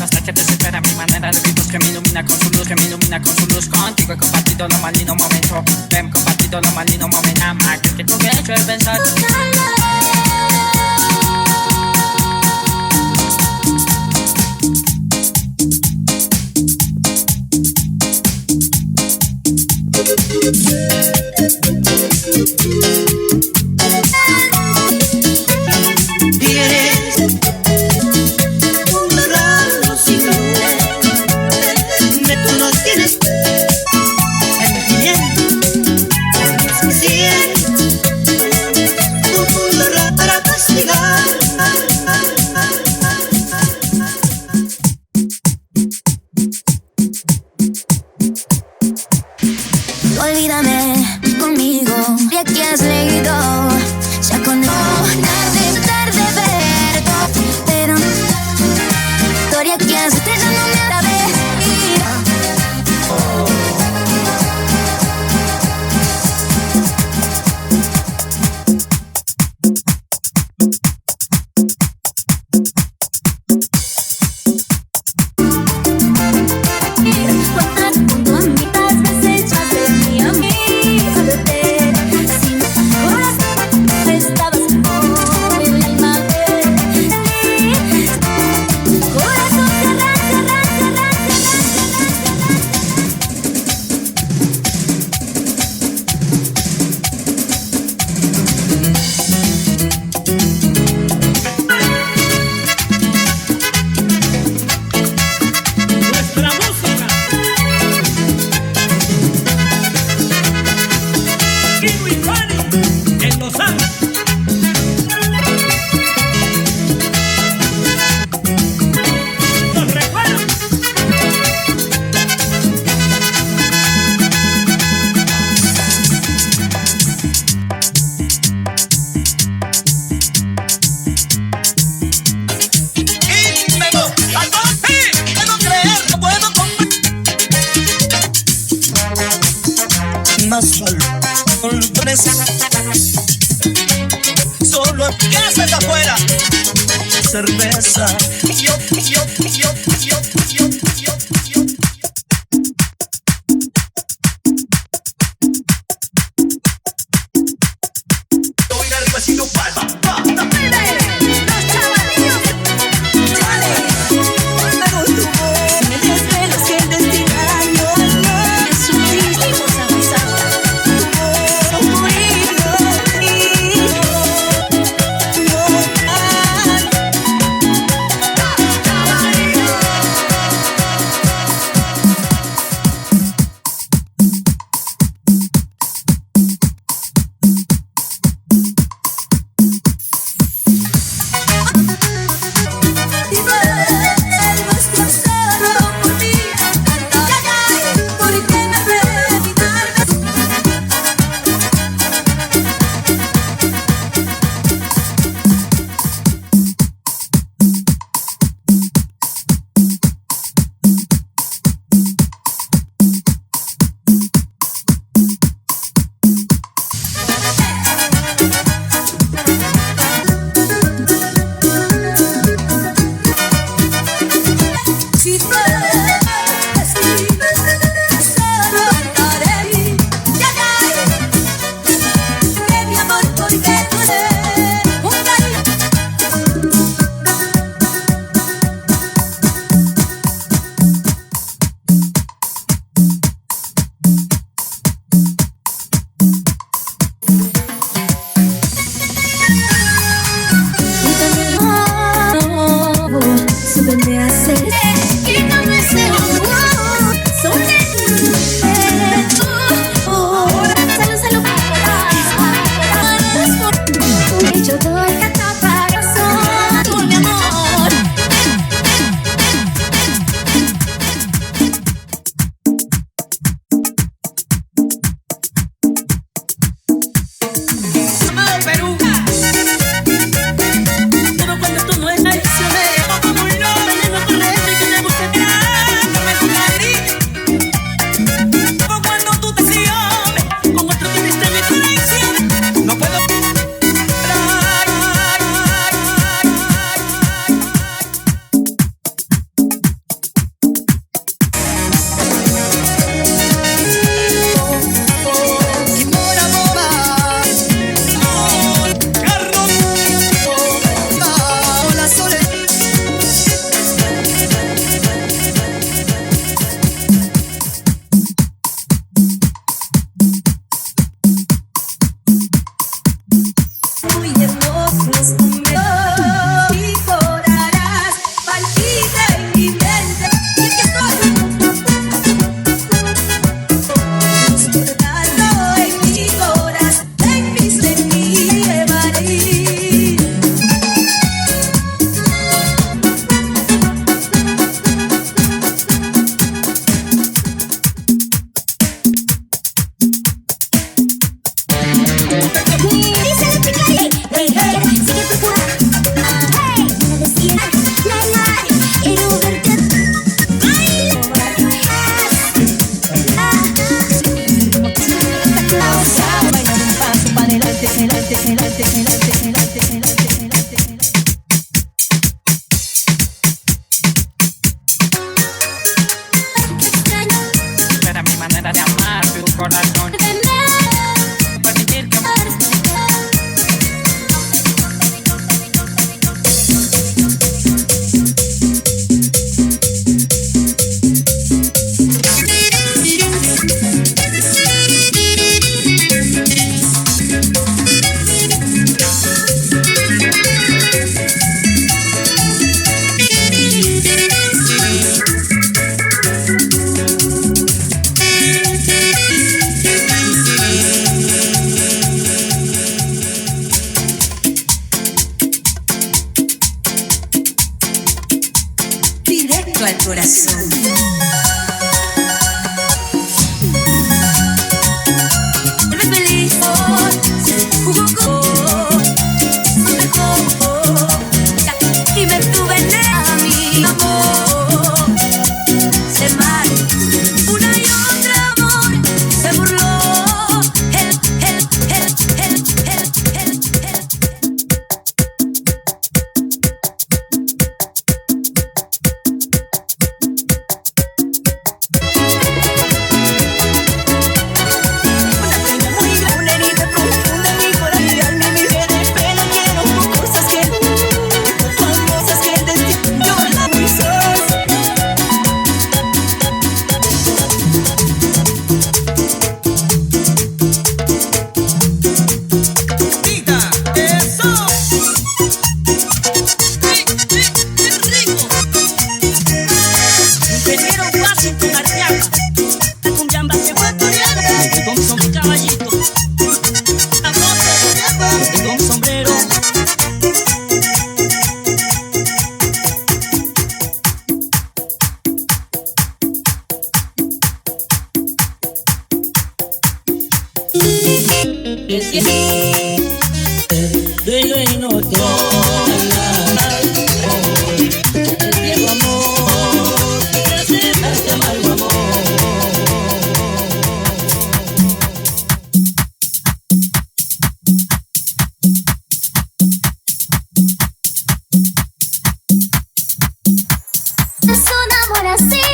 hasta que desespera mi manera de vivir, que me ilumina con su luz, que me ilumina con su luz. Contigo he compartido los más lindos momentos, he compartido los más lindos momentos. Nada más que tú me has hecho el pensar. Olvídame conmigo, ya que has leído, ya con tarde ver todo, pero historia que has ya no me hará ver. Solo en casa está afuera. Cerveza. Yo. Voy arriba haciendo palma. Los chavalillos, chale, hago tu voz, me desvelo sin destinario, es un ritmo avanzado. Chavalillo. corazón. Permitir que directo al corazón. Eres feliz, y me tuve a mi amor. Se mal, una y otra amor se burló. El. Es un amor así.